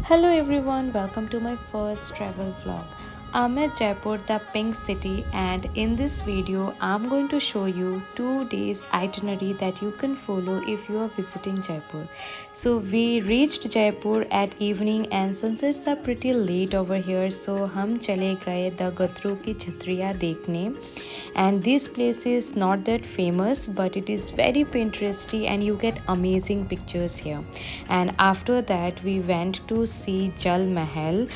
Hello everyone, welcome to my first travel vlog. I'm at Jaipur, the pink city, and in this video I'm going to show you 2 days itinerary that you can follow if you are visiting Jaipur. So we reached Jaipur at evening and sunsets are pretty late over here, so हम चले गए the गत्रों की छतरियाँ देखने. And this place is not that famous, but it is very Pinteresty and you get amazing pictures here. And after that we went to see Jal Mahal,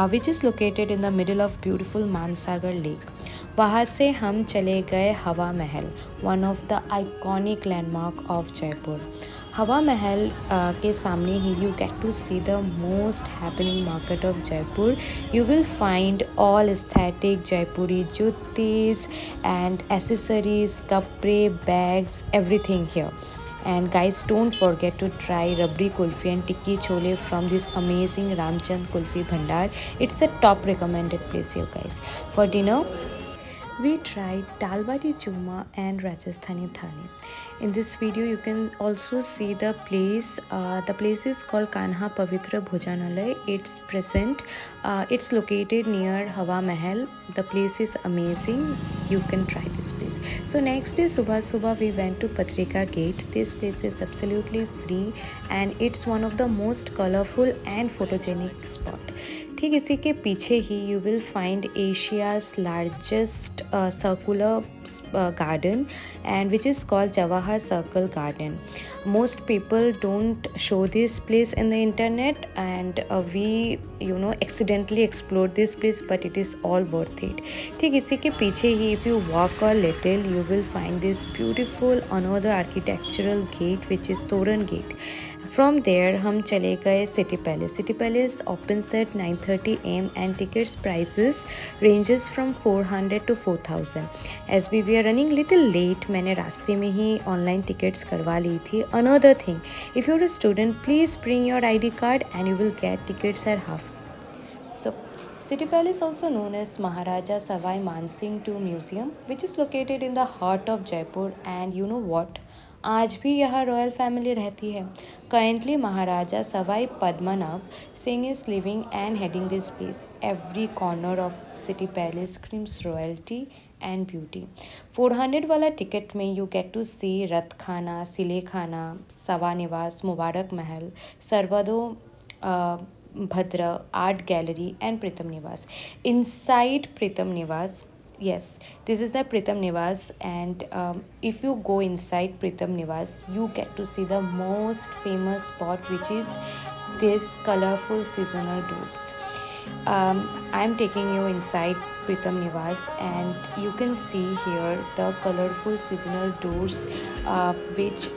which is located in the middle of beautiful Mansagar Lake. वहाँ से हम चले गए हवा महल, one of the iconic landmark of Jaipur. हवा महल के सामने ही you get to see the most happening market of Jaipur. You will find all aesthetic Jaipuri juttis and accessories, kapre, bags, everything here. And guys, don't forget to try rabdi kulfi and tikki chole from this amazing Ramchand Kulfi Bhandar. It's a top recommended place here, guys. For dinner, we tried dal bati churma and Rajasthani thali. In this video, you can also see the place. The place is called Kanha Pavitra Bhojanalay. It's present. It's located near Hawa Mahal. The place is amazing. You can try this place. So next day, subah we went to Patrika Gate. This place is absolutely free and it's one of the most colorful and photogenic spot. ठीक इसी के पीछे ही you will find Asia's largest circular garden and which is called Jawahar Circle Garden. Most people don't show this place in the internet and we accidentally explored this place, but it is all worth it. ठीक इसी के पीछे ही if you walk a little you will find this beautiful another architectural gate which is Toran Gate. From there हम चले गए City Palace. City Palace opens at 9:30 am and tickets prices ranges from 400 to 4000. As we were running little late, मैंने रास्ते में ही online tickets करवा ली थी. Another thing, if you're a student, please bring your ID card and you will get tickets at half. So, City Palace, also known as Maharaja Savai Mansingh II Museum, which is located in the heart of Jaipur, and you know what? आज भी यहाँ royal family रहती है. Currently, Maharaja Savai Padmanabh Singh is living and heading this place. Every corner of City Palace screams royalty and beauty. 400 वाला ticket में you get to see रथ खाना, सिले खाना, सवा निवास, मुबारक महल, सर्वदो Bhadra Art Gallery and Pritam Nivas. Inside Pritam Nivas, yes, this is the Pritam Nivas, and if you go inside Pritam Nivas, you get to see the most famous spot, which is this colorful seasonal doors. I'm taking you inside Pritam Nivas and you can see here the colorful seasonal doors which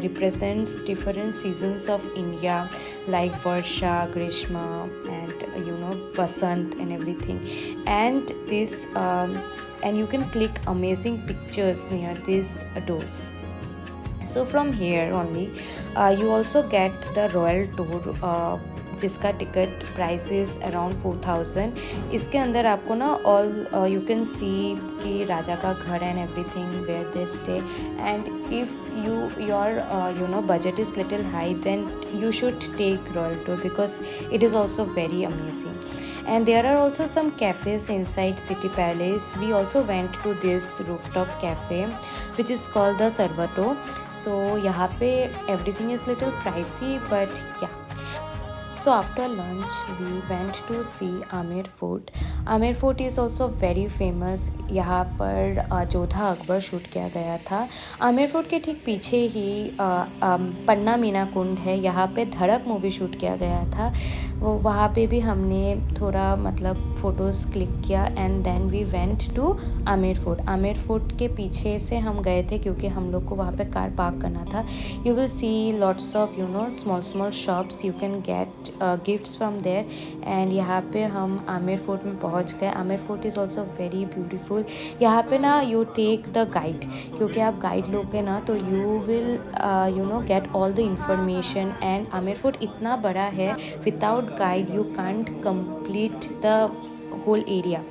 represents different seasons of India like Varsha, Grishma and Vasant and everything. And this and you can click amazing pictures near these doors. So from here only you also get the royal tour जिसका ticket price is around 4000. इसके अंदर आपको ना all you can see कि राजा का घर and everything where they stay. And if your budget is little high then you should take royal tour because it is also very amazing. And there are also some cafes inside City Palace. We also went to this rooftop cafe which is called the Sarvato. So यहाँ पे everything is little pricey but yeah. So after lunch we went to see Amer Fort. Amer Fort is also very famous. यहाँ पर Jodha Akbar shoot किया गया था. Amer fort के ठीक पीछे ही पन्ना मीना कुंड है. यहाँ पे धड़क मूवी शूट किया गया था. वहाँ पे भी हमने थोड़ा मतलब फ़ोटोज़ क्लिक किया and then we went to Amer fort. Amer fort के पीछे से हम गए थे क्योंकि हम लोग को वहाँ पे कार पार्क करना था. You will see lots of small shops. You can get gifts from there. And यहाँ पे हम आमेर फोर्ट में पहुँच गए. Amer fort is also very beautiful. यहाँ पे ना यू टेक द गाइड, क्योंकि आप गाइड लोगे ना तो you will get all the information. And Amer fort इतना बड़ा है, without guide you can't complete the whole area.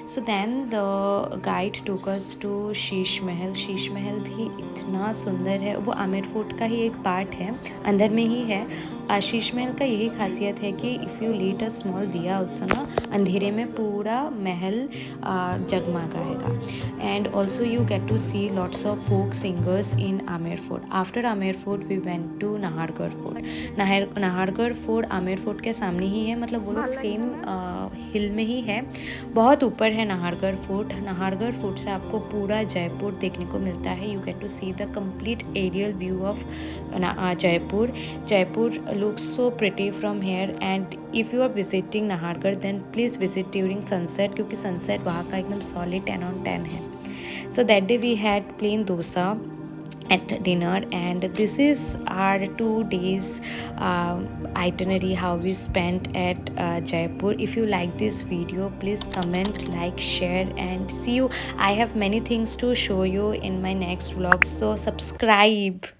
So then the guide took us to Sheesh Mahal. Sheesh Mahal भी इतना सुंदर है. वो आमेर फोर्ट का ही एक पार्ट है, अंदर में ही है. शीश महल का यही खासियत है कि if you lit a small diya also ना, अंधेरे में पूरा महल जगमगाएगा. And also you get to see lots of folk singers in Amer fort. After Amer fort we went to Nahargarh fort. Nahargarh fort Amer fort के सामने ही है, मतलब वो लोग सेम हिल में ही है. बहुत ऊपर है नाहरगढ़ फोर्ट. नाहरगढ़ फोर्ट से आपको पूरा जयपुर देखने को मिलता है. You get to see the complete aerial view of Jaipur. Jaipur looks so pretty from here, and if you are visiting Nahargarh then please visit during sunset, क्योंकि sunset वहाँ का एकदम solid 10 on 10 है. So that day we had plain dosa at dinner, and this is our 2 days itinerary how we spent at Jaipur. If you like this video, please comment, like, share, and see you. I have many things to show you in my next vlog, so subscribe.